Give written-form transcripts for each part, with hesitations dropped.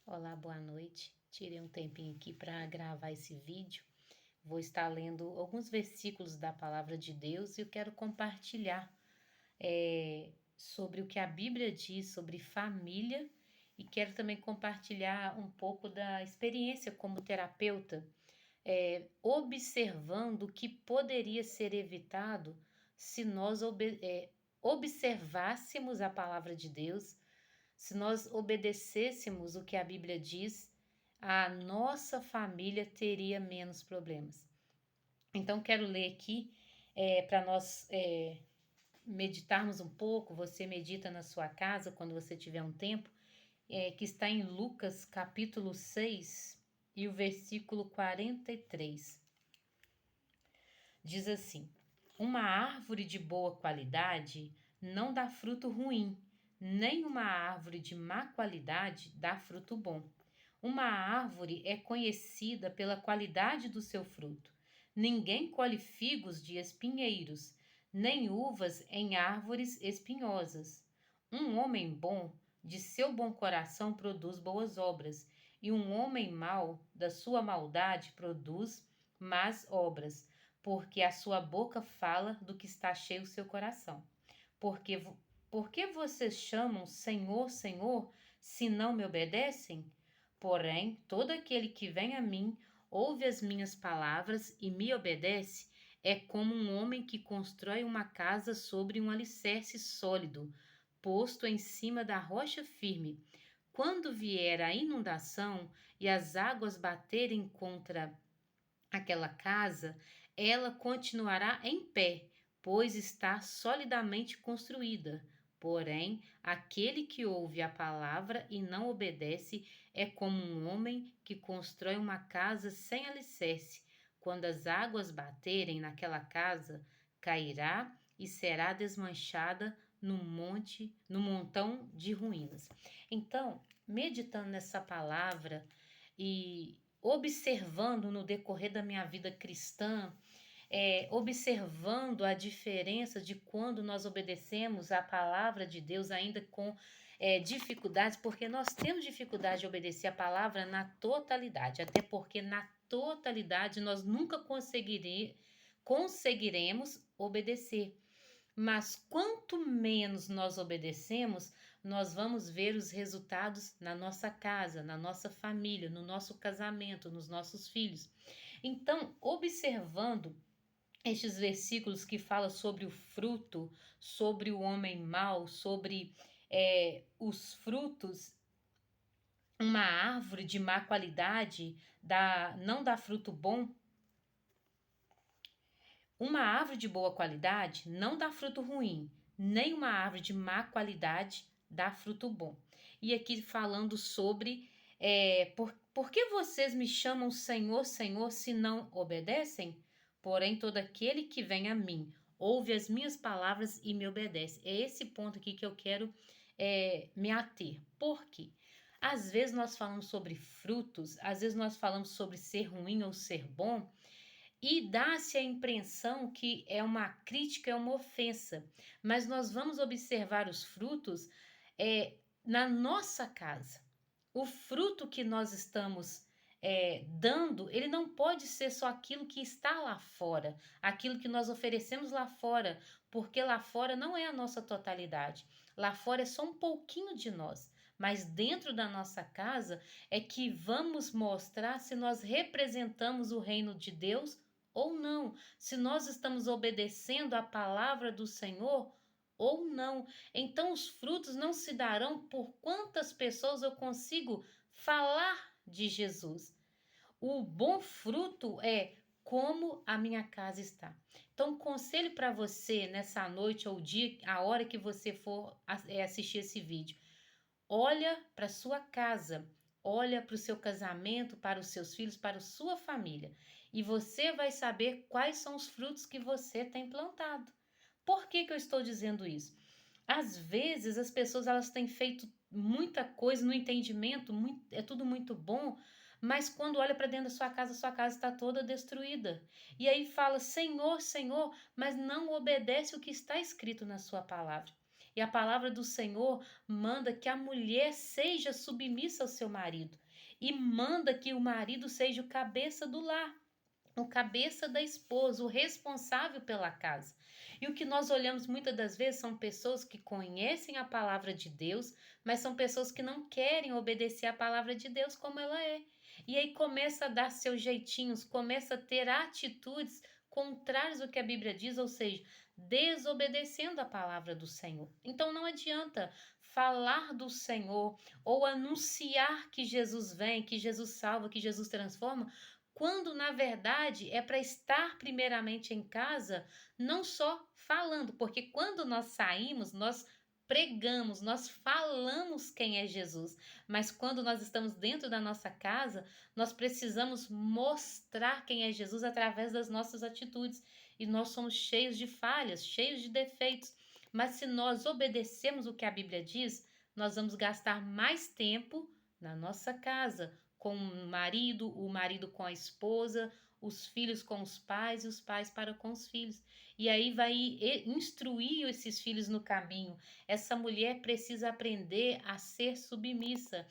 Olá, boa noite. Tirei um tempinho aqui para gravar esse vídeo. Vou estar lendo alguns versículos da palavra de Deus e eu quero compartilhar sobre o que a Bíblia diz sobre família e quero também compartilhar um pouco da experiência como terapeuta, observando o que poderia ser evitado se nós observássemos a palavra de Deus, se nós obedecêssemos o que a Bíblia diz, a nossa família teria menos problemas. Então, quero ler aqui para nós meditarmos um pouco. Você medita na sua casa quando você tiver um tempo, que está em Lucas capítulo 6 e o versículo 43. Diz assim: Uma árvore de boa qualidade não dá fruto ruim, nem uma árvore de má qualidade dá fruto bom. Uma árvore é conhecida pela qualidade do seu fruto. Ninguém colhe figos de espinheiros, nem uvas em árvores espinhosas. Um homem bom, de seu bom coração, produz boas obras, e um homem mau, da sua maldade, produz más obras, porque a sua boca fala do que está cheio o seu coração. Porque vocês chamam Senhor, Senhor, se não me obedecem? Porém, todo aquele que vem a mim, ouve as minhas palavras e me obedece, é como um homem que constrói uma casa sobre um alicerce sólido, posto em cima da rocha firme. Quando vier a inundação e as águas baterem contra aquela casa, ela continuará em pé, pois está solidamente construída. Porém, aquele que ouve a palavra e não obedece é como um homem que constrói uma casa sem alicerce. Quando as águas baterem naquela casa, cairá e será desmanchada no montão de ruínas. Então, meditando nessa palavra e observando no decorrer da minha vida cristã, observando a diferença de quando nós obedecemos a palavra de Deus, ainda com dificuldades, porque nós temos dificuldade de obedecer a palavra na totalidade, até porque na totalidade nós nunca conseguiremos obedecer. Mas quanto menos nós obedecemos, nós vamos ver os resultados na nossa casa, na nossa família, no nosso casamento, nos nossos filhos. Então, observando estes versículos que falam sobre o fruto, sobre o homem mau, sobre os frutos, uma árvore de má qualidade não dá fruto bom. Uma árvore de boa qualidade não dá fruto ruim, nem uma árvore de má qualidade dá fruto bom. E aqui falando sobre por que vocês me chamam Senhor, Senhor, se não obedecem? Porém, todo aquele que vem a mim, ouve as minhas palavras e me obedece. É esse ponto aqui que eu quero me ater. Por quê? Às vezes nós falamos sobre frutos, às vezes nós falamos sobre ser ruim ou ser bom, e dá-se a impressão que é uma crítica, é uma ofensa. Mas nós vamos observar os frutos na nossa casa. O fruto que nós estamos dando, ele não pode ser só aquilo que está lá fora, aquilo que nós oferecemos lá fora, porque lá fora não é a nossa totalidade. Lá fora é só um pouquinho de nós. Mas dentro da nossa casa é que vamos mostrar se nós representamos o reino de Deus ou não, se nós estamos obedecendo a palavra do Senhor ou não. Então os frutos não se darão por quantas pessoas eu consigo falar de Jesus. O bom fruto é como a minha casa está. Então, conselho para você nessa noite ou dia, a hora que você for assistir esse vídeo, olha para sua casa, olha para o seu casamento, para os seus filhos, para a sua família. E você vai saber quais são os frutos que você tem plantado. Por que eu estou dizendo isso? Às vezes as pessoas elas têm feito muita coisa no entendimento, é tudo muito bom, mas quando olha para dentro da sua casa está toda destruída. E aí fala, Senhor, Senhor, mas não obedece o que está escrito na sua palavra. E a palavra do Senhor manda que a mulher seja submissa ao seu marido e manda que o marido seja o cabeça do lar, o cabeça da esposa, o responsável pela casa. E o que nós olhamos muitas das vezes são pessoas que conhecem a palavra de Deus, mas são pessoas que não querem obedecer a palavra de Deus como ela é. E aí começa a dar seus jeitinhos, começa a ter atitudes contrárias ao que a Bíblia diz, ou seja, desobedecendo a palavra do Senhor. Então não adianta falar do Senhor ou anunciar que Jesus vem, que Jesus salva, que Jesus transforma, quando na verdade é para estar primeiramente em casa, não só falando, porque quando nós saímos, nós pregamos, nós falamos quem é Jesus, mas quando nós estamos dentro da nossa casa, nós precisamos mostrar quem é Jesus através das nossas atitudes, e nós somos cheios de falhas, cheios de defeitos, mas se nós obedecemos o que a Bíblia diz, nós vamos gastar mais tempo na nossa casa, com o marido com a esposa, os filhos com os pais e os pais para com os filhos. E aí vai instruir esses filhos no caminho. Essa mulher precisa aprender a ser submissa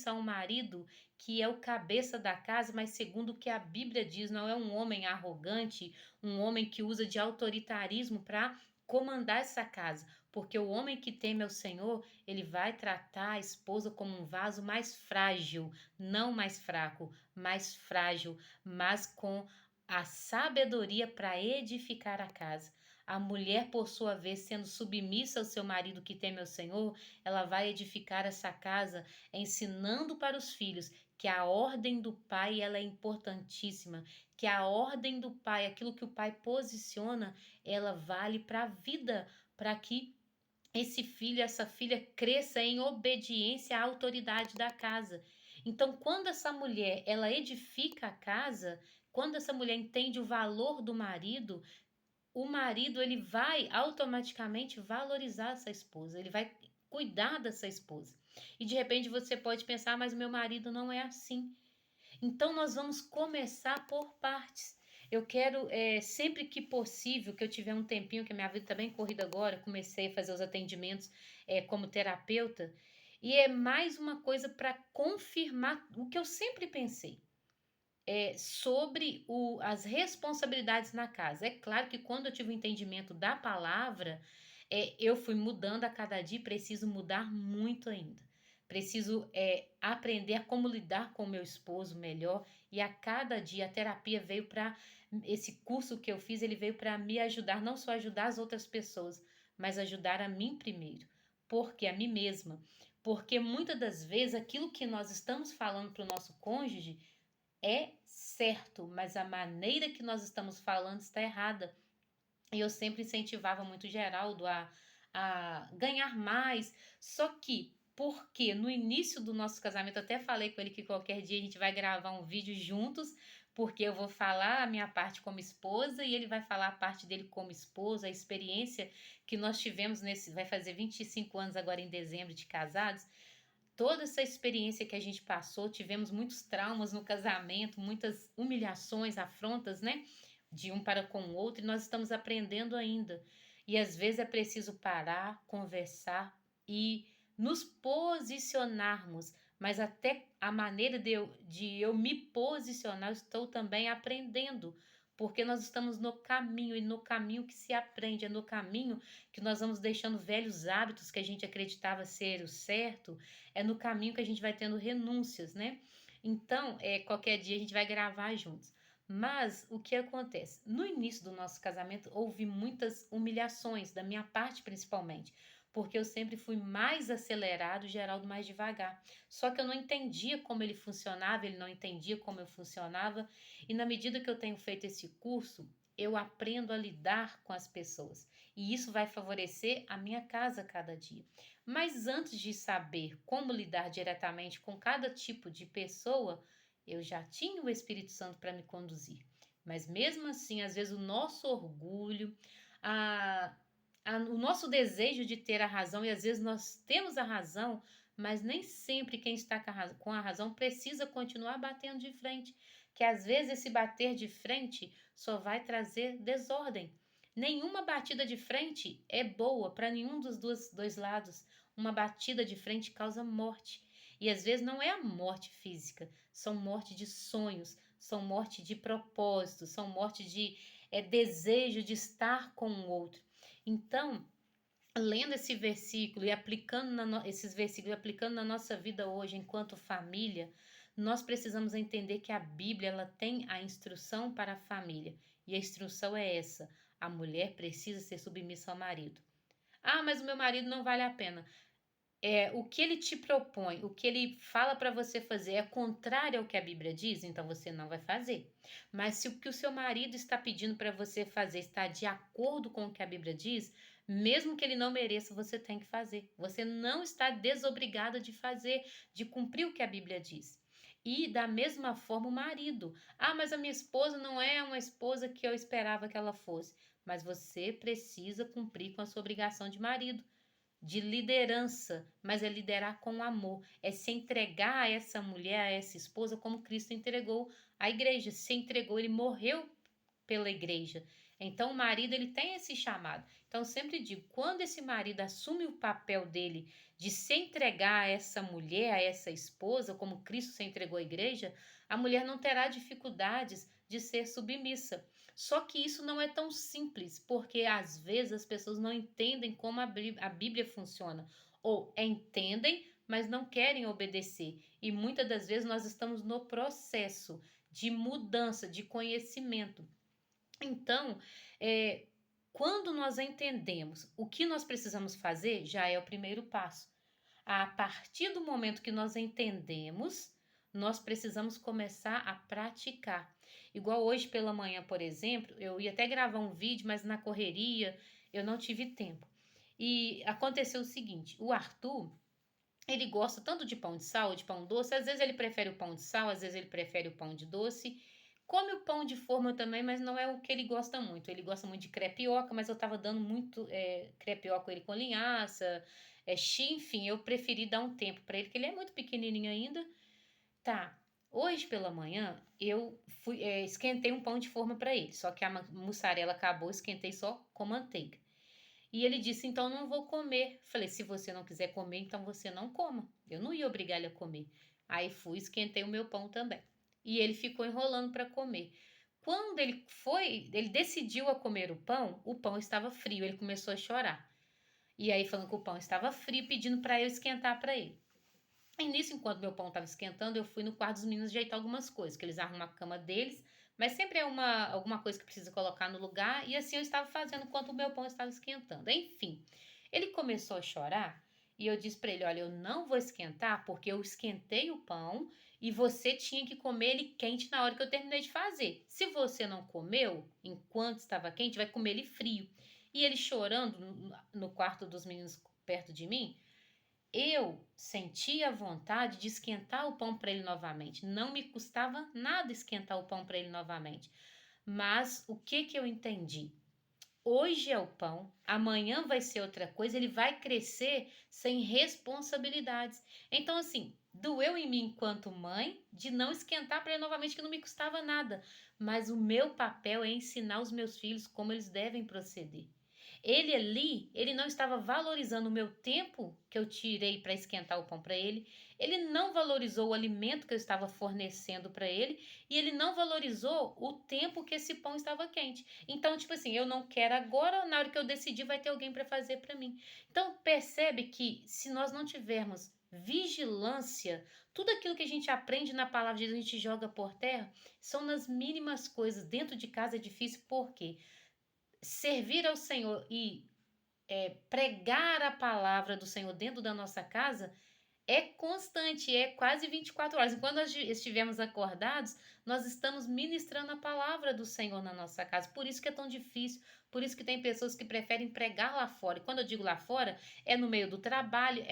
a um marido que é o cabeça da casa, mas segundo o que a Bíblia diz, não é um homem arrogante, um homem que usa de autoritarismo para comandar essa casa, porque o homem que teme ao Senhor, ele vai tratar a esposa como um vaso mais frágil, não mais fraco, mais frágil, mas com a sabedoria para edificar a casa. A mulher, por sua vez, sendo submissa ao seu marido que teme ao Senhor, ela vai edificar essa casa, ensinando para os filhos que a ordem do pai ela é importantíssima, que a ordem do pai, aquilo que o pai posiciona, ela vale para a vida, para que esse filho, essa filha cresça em obediência à autoridade da casa. Então, quando essa mulher, ela edifica a casa, quando essa mulher entende o valor do marido, o marido ele vai automaticamente valorizar essa esposa, ele vai cuidar dessa esposa. E de repente você pode pensar, mas meu marido não é assim. Então, nós vamos começar por partes. Eu quero, sempre que possível, que eu tiver um tempinho, que a minha vida está bem corrida agora, comecei a fazer os atendimentos como terapeuta, e é mais uma coisa para confirmar o que eu sempre pensei. Sobre as responsabilidades na casa. É claro que quando eu tive o entendimento da palavra, eu fui mudando a cada dia e preciso mudar muito ainda. Preciso aprender a como lidar com o meu esposo melhor, e a cada dia a terapia veio para esse curso que eu fiz, ele veio para me ajudar, não só ajudar as outras pessoas, mas ajudar a mim primeiro, porque a mim mesma, porque muitas das vezes aquilo que nós estamos falando para o nosso cônjuge é certo, mas a maneira que nós estamos falando está errada. E eu sempre incentivava muito o Geraldo a ganhar mais, só que porque no início do nosso casamento, eu até falei com ele que qualquer dia a gente vai gravar um vídeo juntos, porque eu vou falar a minha parte como esposa e ele vai falar a parte dele como esposa, a experiência que nós tivemos vai fazer 25 anos agora em dezembro de casados. Toda essa experiência que a gente passou, tivemos muitos traumas no casamento, muitas humilhações, afrontas, né? De um para com o outro, e nós estamos aprendendo ainda. E às vezes é preciso parar, conversar e nos posicionarmos, mas até a maneira de eu me posicionar, eu estou também aprendendo, porque nós estamos no caminho, e no caminho que se aprende, é no caminho que nós vamos deixando velhos hábitos que a gente acreditava ser o certo, é no caminho que a gente vai tendo renúncias, né? Então, qualquer dia a gente vai gravar juntos. Mas o que acontece? No início do nosso casamento houve muitas humilhações, da minha parte principalmente, porque eu sempre fui mais acelerado, o Geraldo mais devagar. Só que eu não entendia como ele funcionava, ele não entendia como eu funcionava, e na medida que eu tenho feito esse curso, eu aprendo a lidar com as pessoas, e isso vai favorecer a minha casa cada dia. Mas antes de saber como lidar diretamente com cada tipo de pessoa, eu já tinha o Espírito Santo para me conduzir. Mas mesmo assim, às vezes o nosso orgulho, a, o nosso desejo de ter a razão, e às vezes nós temos a razão, mas nem sempre quem está com a razão precisa continuar batendo de frente. Que às vezes esse bater de frente só vai trazer desordem. Nenhuma batida de frente é boa para nenhum dos dois lados. Uma batida de frente causa morte. E às vezes não é a morte física, são morte de sonhos, são morte de propósito, são morte de desejo de estar com o outro. Então, lendo esse versículo e aplicando esses versículos, aplicando na nossa vida hoje enquanto família, nós precisamos entender que a Bíblia ela tem a instrução para a família. E a instrução é essa: a mulher precisa ser submissa ao marido. Ah, mas o meu marido não vale a pena. O que ele te propõe, o que ele fala para você fazer é contrário ao que a Bíblia diz, então você não vai fazer. Mas se o que o seu marido está pedindo para você fazer está de acordo com o que a Bíblia diz, mesmo que ele não mereça, você tem que fazer. Você não está desobrigada de fazer, de cumprir o que a Bíblia diz. E da mesma forma o marido. Ah, mas a minha esposa não é uma esposa que eu esperava que ela fosse. Mas você precisa cumprir com a sua obrigação de marido, de liderança, mas é liderar com amor, é se entregar a essa mulher, a essa esposa, como Cristo entregou a igreja, se entregou, ele morreu pela igreja. Então o marido ele tem esse chamado. Então eu sempre digo, quando esse marido assume o papel dele de se entregar a essa mulher, a essa esposa, como Cristo se entregou à igreja, a mulher não terá dificuldades de ser submissa. Só que isso não é tão simples, porque às vezes as pessoas não entendem como a Bíblia funciona, ou entendem, mas não querem obedecer. E muitas das vezes nós estamos no processo de mudança, de conhecimento. Então, quando nós entendemos o que nós precisamos fazer, já é o primeiro passo. A partir do momento que nós entendemos, nós precisamos começar a praticar. Igual hoje pela manhã, por exemplo, eu ia até gravar um vídeo, mas na correria eu não tive tempo. E aconteceu o seguinte: o Arthur, ele gosta tanto de pão de sal, de pão doce, às vezes ele prefere o pão de sal, às vezes ele prefere o pão de doce. Come o pão de forma também, mas não é o que ele gosta muito. Ele gosta muito de crepioca, mas eu tava dando muito crepioca ele com linhaça, enfim, eu preferi dar um tempo para ele, porque ele é muito pequenininho ainda. Tá, hoje pela manhã eu esquentei um pão de forma para ele, só que a mussarela acabou, esquentei só com manteiga. E ele disse, então não vou comer. Falei, se você não quiser comer, então você não coma. Eu não ia obrigar ele a comer. Aí fui, esquentei o meu pão também. E ele ficou enrolando para comer. Quando ele decidiu a comer o pão estava frio, ele começou a chorar. E aí falando que o pão estava frio, pedindo para eu esquentar para ele. E nisso, enquanto meu pão estava esquentando, eu fui no quarto dos meninos ajeitar algumas coisas, que eles arrumam a cama deles, mas sempre é alguma coisa que precisa colocar no lugar, e assim eu estava fazendo enquanto o meu pão estava esquentando. Enfim, ele começou a chorar, e eu disse para ele, olha, eu não vou esquentar, porque eu esquentei o pão, e você tinha que comer ele quente na hora que eu terminei de fazer. Se você não comeu, enquanto estava quente, vai comer ele frio. E ele chorando no quarto dos meninos perto de mim, eu sentia vontade de esquentar o pão para ele novamente. Não me custava nada esquentar o pão para ele novamente. Mas o que eu entendi? Hoje é o pão, amanhã vai ser outra coisa, ele vai crescer sem responsabilidades. Então, assim, doeu em mim enquanto mãe de não esquentar para ele novamente, que não me custava nada. Mas o meu papel é ensinar os meus filhos como eles devem proceder. Ele ali, ele não estava valorizando o meu tempo que eu tirei para esquentar o pão para ele não valorizou o alimento que eu estava fornecendo para ele e ele não valorizou o tempo que esse pão estava quente. Então, tipo assim, eu não quero agora, na hora que eu decidir vai ter alguém para fazer para mim. Então, percebe que se nós não tivermos vigilância, tudo aquilo que a gente aprende na palavra de Deus, a gente joga por terra, são nas mínimas coisas. Dentro de casa é difícil, por quê? Servir ao Senhor e pregar a palavra do Senhor dentro da nossa casa é constante, é quase 24 horas. Enquanto nós estivermos acordados, nós estamos ministrando a palavra do Senhor na nossa casa. Por isso que é tão difícil, por isso que tem pessoas que preferem pregar lá fora. E quando eu digo lá fora, é no meio do trabalho,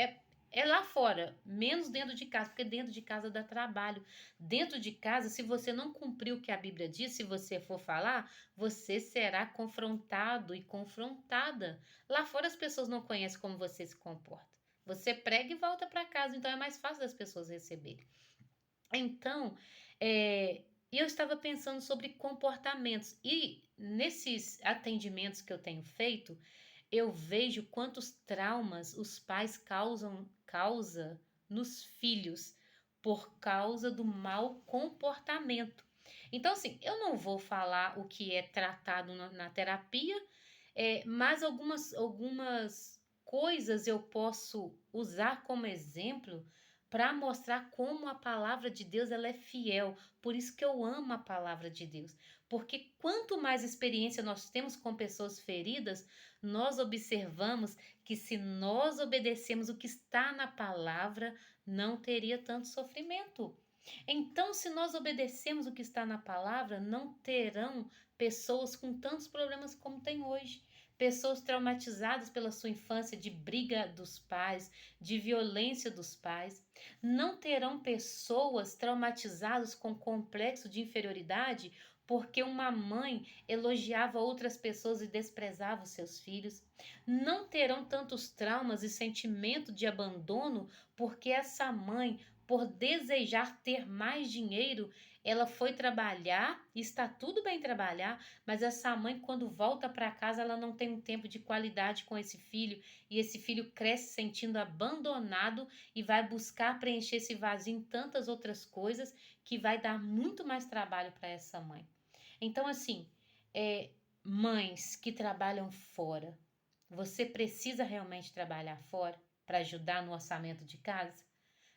é lá fora, menos dentro de casa, porque dentro de casa dá trabalho. Dentro de casa, se você não cumprir o que a Bíblia diz, se você for falar, você será confrontado e confrontada. Lá fora as pessoas não conhecem como você se comporta. Você prega e volta para casa, então é mais fácil das pessoas receberem. Então, E eu estava pensando sobre comportamentos. E nesses atendimentos que eu tenho feito, eu vejo quantos traumas os pais causa nos filhos por causa do mau comportamento. Então, assim, eu não vou falar o que é tratado na terapia, mas algumas coisas eu posso usar como exemplo para mostrar como a palavra de Deus ela é fiel. Por isso que eu amo a palavra de Deus. Porque quanto mais experiência nós temos com pessoas feridas, nós observamos que se nós obedecemos o que está na palavra, não teria tanto sofrimento. Então, se nós obedecemos o que está na palavra, não terão pessoas com tantos problemas como tem hoje. Pessoas traumatizadas pela sua infância de briga dos pais, de violência dos pais. Não terão pessoas traumatizadas com complexo de inferioridade porque uma mãe elogiava outras pessoas e desprezava os seus filhos. Não terão tantos traumas e sentimento de abandono porque essa mãe, por desejar ter mais dinheiro, ela foi trabalhar, está tudo bem trabalhar, mas essa mãe, quando volta para casa, ela não tem um tempo de qualidade com esse filho, e esse filho cresce sentindo abandonado e vai buscar preencher esse vazio em tantas outras coisas que vai dar muito mais trabalho para essa mãe. Então, assim, mães que trabalham fora, você precisa realmente trabalhar fora para ajudar no orçamento de casa?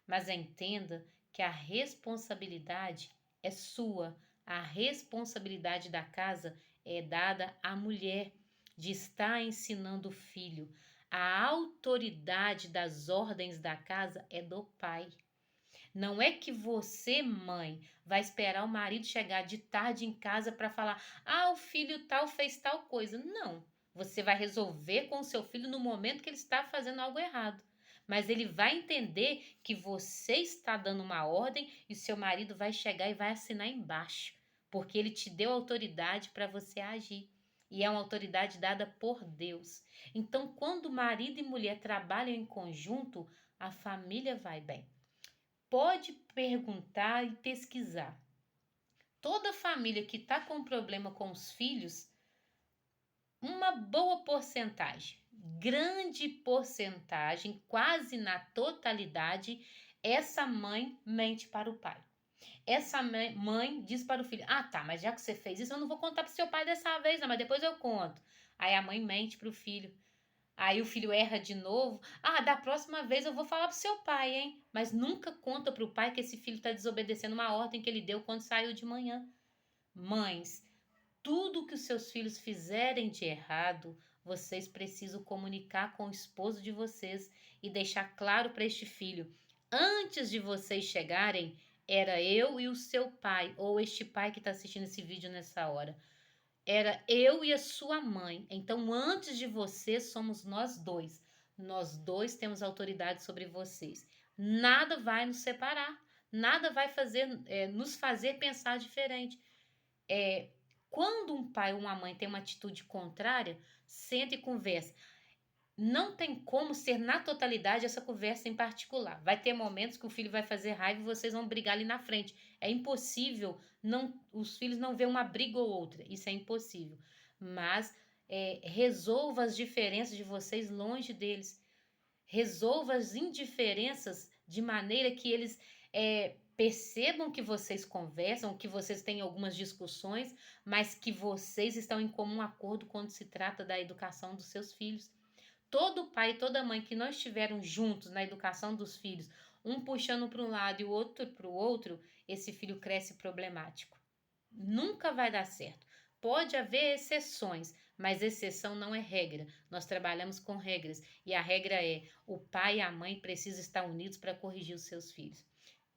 Mas entenda que a responsabilidade é sua. A responsabilidade da casa é dada à mulher de estar ensinando o filho. A autoridade das ordens da casa é do pai. Não é que você, mãe, vai esperar o marido chegar de tarde em casa para falar: "Ah, o filho tal fez tal coisa". Não. Você vai resolver com o seu filho no momento que ele está fazendo algo errado. Mas ele vai entender que você está dando uma ordem e seu marido vai chegar e vai assinar embaixo, porque ele te deu autoridade para você agir. E é uma autoridade dada por Deus. Então, quando marido e mulher trabalham em conjunto, a família vai bem. Pode perguntar e pesquisar. Toda família que está com problema com os filhos, uma boa porcentagem, grande porcentagem, quase na totalidade, essa mãe mente para o pai. Essa mãe diz para o filho: "Ah, tá, mas já que você fez isso, eu não vou contar para o seu pai dessa vez, não, mas depois eu conto". Aí a mãe mente para o filho. Aí o filho erra de novo. "Ah, da próxima vez eu vou falar pro seu pai, hein?" Mas nunca conta pro pai que esse filho está desobedecendo uma ordem que ele deu quando saiu de manhã. Mães, tudo que os seus filhos fizerem de errado, vocês precisam comunicar com o esposo de vocês e deixar claro para este filho: antes de vocês chegarem, era eu e o seu pai, ou este pai que está assistindo esse vídeo nessa hora. Era eu e a sua mãe. Então, antes de você, somos nós dois. Nós dois temos autoridade sobre vocês. Nada vai nos separar. Nada vai nos fazer pensar diferente. Quando um pai ou uma mãe tem uma atitude contrária, senta e conversa. Não tem como ser na totalidade essa conversa em particular. Vai ter momentos que o filho vai fazer raiva e vocês vão brigar ali na frente. É impossível os filhos não ver uma briga ou outra. Isso é impossível. Mas resolva as diferenças de vocês longe deles. Resolva as indiferenças de maneira que eles percebam que vocês conversam, que vocês têm algumas discussões, mas que vocês estão em comum acordo quando se trata da educação dos seus filhos. Todo pai e toda mãe que não estiveram juntos na educação dos filhos, um puxando para um lado e o outro para o outro, esse filho cresce problemático. Nunca vai dar certo. Pode haver exceções, mas exceção não é regra. Nós trabalhamos com regras e a regra é: o pai e a mãe precisam estar unidos para corrigir os seus filhos.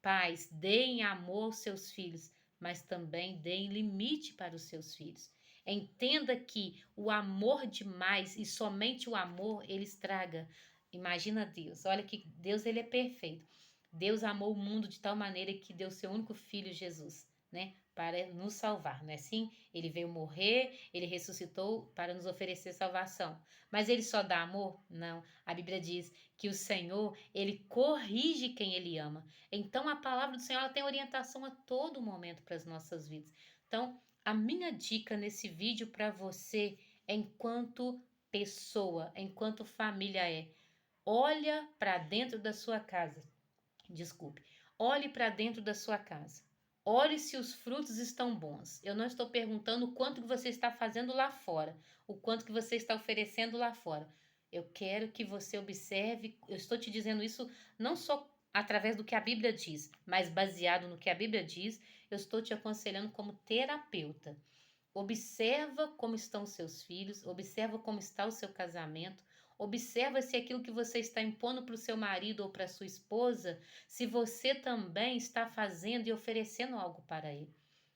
Pais, deem amor aos seus filhos, mas também deem limite para os seus filhos. Entenda que o amor demais e somente o amor ele estraga. Imagina Deus. Olha que Deus ele é perfeito. Deus amou o mundo de tal maneira que deu seu único filho Jesus. né? Para nos salvar, não é assim? Ele veio morrer, ele ressuscitou para nos oferecer salvação. Mas ele só dá amor? Não. A Bíblia diz que o Senhor, ele corrige quem ele ama. Então a palavra do Senhor ela tem orientação a todo momento para as nossas vidas. Então, a minha dica nesse vídeo para você, enquanto pessoa, enquanto família olha para dentro da sua casa. Desculpe. Olhe para dentro da sua casa. Olhe se os frutos estão bons. Eu não estou perguntando o quanto que você está fazendo lá fora, o quanto que você está oferecendo lá fora. Eu quero que você observe, eu estou te dizendo isso não só através do que a Bíblia diz, mas baseado no que a Bíblia diz, eu estou te aconselhando como terapeuta. Observa como estão os seus filhos, observa como está o seu casamento, observa se aquilo que você está impondo para o seu marido ou para a sua esposa, se você também está fazendo e oferecendo algo para ele.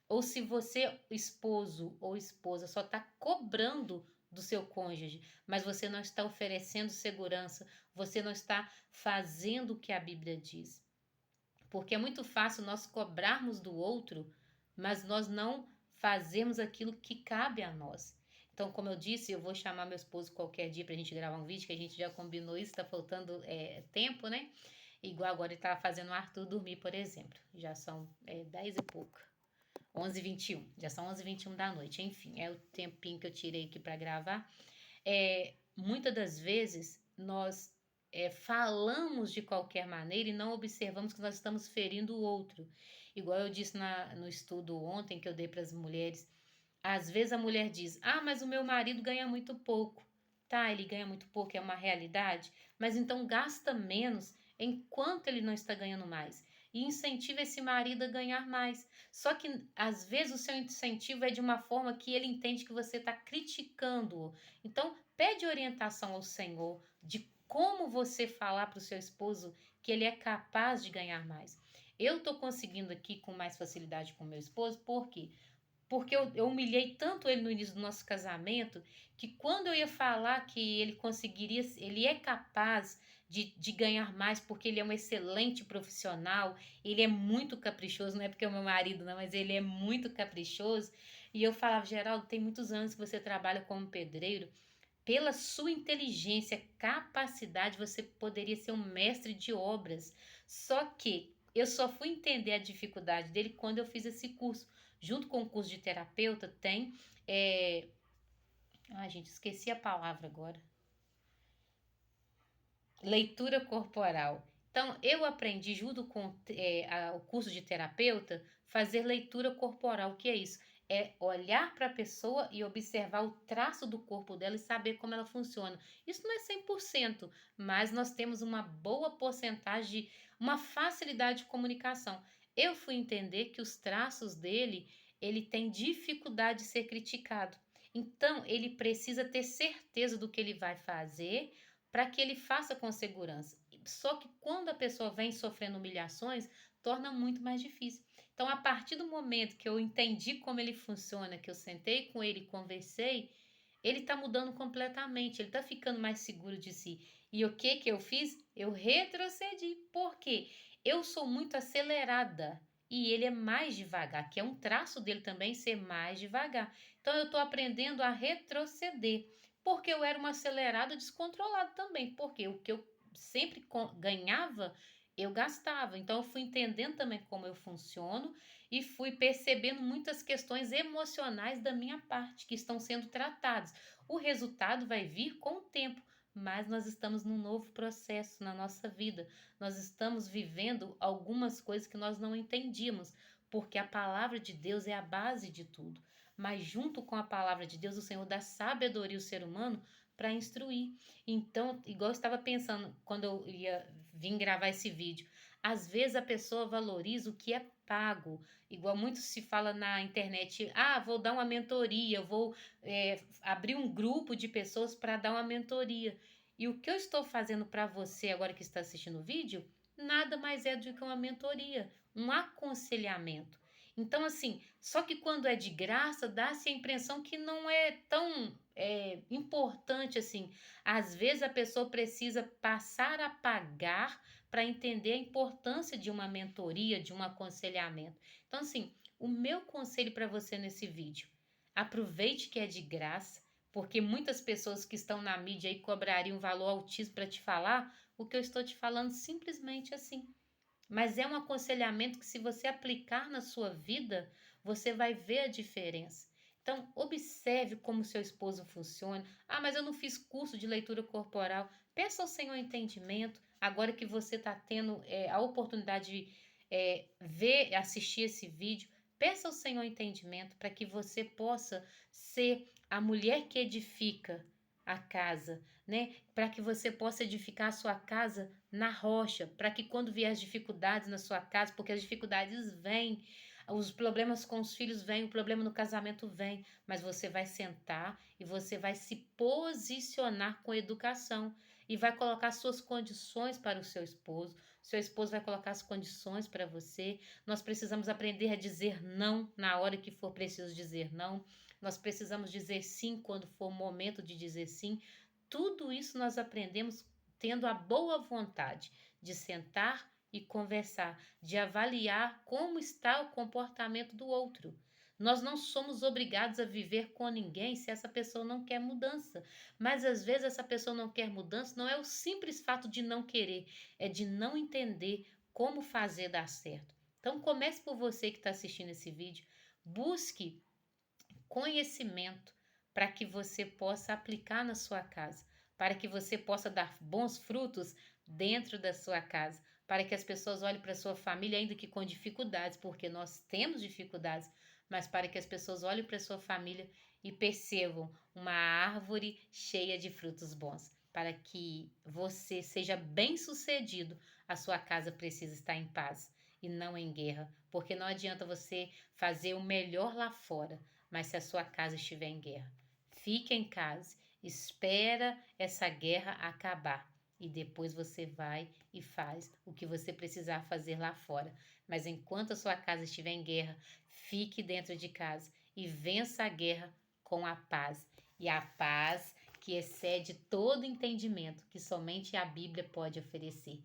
Ou se você, esposo ou esposa, só está cobrando do seu cônjuge, mas você não está oferecendo segurança, você não está fazendo o que a Bíblia diz. Porque é muito fácil nós cobrarmos do outro, mas nós não fazemos aquilo que cabe a nós. Então, como eu disse, eu vou chamar meu esposo qualquer dia pra gente gravar um vídeo, que a gente já combinou isso, tá faltando tempo, né? Igual agora ele tava fazendo o Arthur dormir, por exemplo. Já são 10 e pouco. 11h21. Já são 11h21 da noite. Enfim, é o tempinho que eu tirei aqui para gravar. Muitas das vezes nós falamos de qualquer maneira e não observamos que nós estamos ferindo o outro. Igual eu disse no estudo ontem que eu dei para as mulheres, às vezes a mulher diz, mas o meu marido ganha muito pouco. Tá, ele ganha muito pouco, é uma realidade, mas então gasta menos enquanto ele não está ganhando mais. E incentiva esse marido a ganhar mais. Só que às vezes o seu incentivo é de uma forma que ele entende que você está criticando-o. Então, pede orientação ao Senhor de como você falar para o seu esposo que ele é capaz de ganhar mais. Eu estou conseguindo aqui com mais facilidade com meu esposo, por quê? Porque eu humilhei tanto ele no início do nosso casamento, que quando eu ia falar que ele conseguiria, ele é capaz de ganhar mais, porque ele é um excelente profissional, ele é muito caprichoso, não é porque é o meu marido, não, mas ele é muito caprichoso. E eu falava, Geraldo, tem muitos anos que você trabalha como pedreiro, pela sua inteligência, capacidade, você poderia ser um mestre de obras. Só que eu só fui entender a dificuldade dele quando eu fiz esse curso. Junto com o curso de terapeuta, tem. Gente, esqueci a palavra agora. Leitura corporal. Então, eu aprendi, junto com o curso de terapeuta, fazer leitura corporal. O que é isso? É olhar para a pessoa e observar o traço do corpo dela e saber como ela funciona. Isso não é 100%, mas nós temos uma boa porcentagem, uma facilidade de comunicação. Eu fui entender que os traços dele, ele tem dificuldade de ser criticado. Então, ele precisa ter certeza do que ele vai fazer para que ele faça com segurança. Só que quando a pessoa vem sofrendo humilhações, torna muito mais difícil. Então, a partir do momento que eu entendi como ele funciona, que eu sentei com ele e conversei, ele está mudando completamente, ele está ficando mais seguro de si. E o que eu fiz? Eu retrocedi. Por quê? Eu sou muito acelerada e ele é mais devagar, que é um traço dele também ser mais devagar. Então, eu estou aprendendo a retroceder, porque eu era uma acelerada descontrolada também, porque o que eu sempre ganhava, eu gastava. Então, eu fui entendendo também como eu funciono e fui percebendo muitas questões emocionais da minha parte que estão sendo tratadas. O resultado vai vir com o tempo, mas nós estamos num novo processo na nossa vida. Nós estamos vivendo algumas coisas que nós não entendíamos, porque a palavra de Deus é a base de tudo. Mas junto com a palavra de Deus, o Senhor dá sabedoria ao ser humano para instruir. Então, igual eu estava pensando quando eu ia vir gravar esse vídeo, às vezes a pessoa valoriza o que é pago, igual muito se fala na internet, vou dar uma mentoria, vou abrir um grupo de pessoas para dar uma mentoria. E o que eu estou fazendo para você agora que está assistindo o vídeo, nada mais é do que uma mentoria, um aconselhamento. Então, assim, só que quando é de graça, dá-se a impressão que não é tão importante assim. Às vezes a pessoa precisa passar a pagar para entender a importância de uma mentoria, de um aconselhamento. Então, assim, o meu conselho para você nesse vídeo: aproveite que é de graça, porque muitas pessoas que estão na mídia aí cobrariam um valor altíssimo para te falar o que eu estou te falando simplesmente assim. Mas é um aconselhamento que, se você aplicar na sua vida, você vai ver a diferença. Então, observe como seu esposo funciona. Ah, mas eu não fiz curso de leitura corporal. Peça ao Senhor entendimento. Agora que você está tendo a oportunidade de ver, assistir esse vídeo, peça ao Senhor entendimento para que você possa ser a mulher que edifica a casa, né? Para que você possa edificar a sua casa na rocha, para que quando vier as dificuldades na sua casa, porque as dificuldades vêm, os problemas com os filhos vêm, o problema no casamento vem, mas você vai sentar e você vai se posicionar com educação e vai colocar suas condições para o seu esposo vai colocar as condições para você. Nós precisamos aprender a dizer não na hora que for preciso dizer não. Nós precisamos dizer sim quando for o momento de dizer sim. Tudo isso nós aprendemos tendo a boa vontade de sentar e conversar, de avaliar como está o comportamento do outro. Nós não somos obrigados a viver com ninguém se essa pessoa não quer mudança. Mas às vezes essa pessoa não quer mudança, não é o simples fato de não querer, é de não entender como fazer dar certo. Então comece por você que está assistindo esse vídeo, busque conhecimento para que você possa aplicar na sua casa, para que você possa dar bons frutos dentro da sua casa, para que as pessoas olhem para a sua família, ainda que com dificuldades, porque nós temos dificuldades, mas para que as pessoas olhem para a sua família e percebam uma árvore cheia de frutos bons. Para que você seja bem-sucedido, a sua casa precisa estar em paz e não em guerra, porque não adianta você fazer o melhor lá fora, mas se a sua casa estiver em guerra. Fique em casa, espera essa guerra acabar e depois você vai e faz o que você precisar fazer lá fora. Mas enquanto a sua casa estiver em guerra, fique dentro de casa e vença a guerra com a paz. E a paz que excede todo entendimento que somente a Bíblia pode oferecer.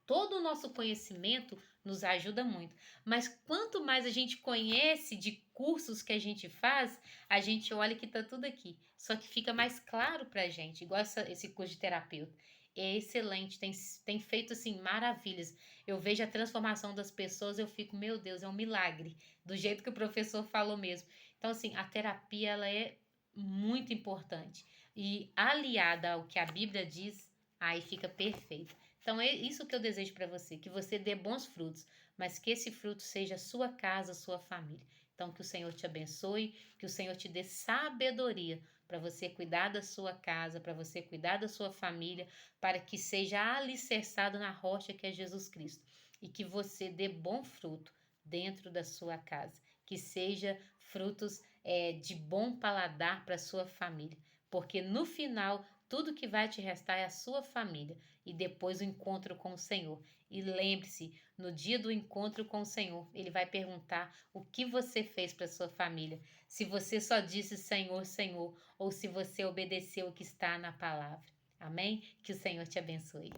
Todo o nosso conhecimento nos ajuda muito. Mas quanto mais a gente conhece de cursos que a gente faz, a gente olha que tá tudo aqui. Só que fica mais claro pra gente, igual esse curso de terapeuta. É excelente, tem feito assim maravilhas. Eu vejo a transformação das pessoas, eu fico, meu Deus, é um milagre, do jeito que o professor falou mesmo. Então, assim, a terapia ela é muito importante. E aliada ao que a Bíblia diz, aí fica perfeito. Então é isso que eu desejo para você, que você dê bons frutos, mas que esse fruto seja a sua casa, a sua família. Então que o Senhor te abençoe, que o Senhor te dê sabedoria para você cuidar da sua casa, para você cuidar da sua família, para que seja alicerçado na rocha que é Jesus Cristo e que você dê bom fruto dentro da sua casa, que seja frutos de bom paladar para sua família, porque no final tudo que vai te restar é a sua família e depois o encontro com o Senhor. E lembre-se, no dia do encontro com o Senhor, Ele vai perguntar o que você fez para sua família. Se você só disse Senhor, Senhor, ou se você obedeceu o que está na palavra. Amém? Que o Senhor te abençoe.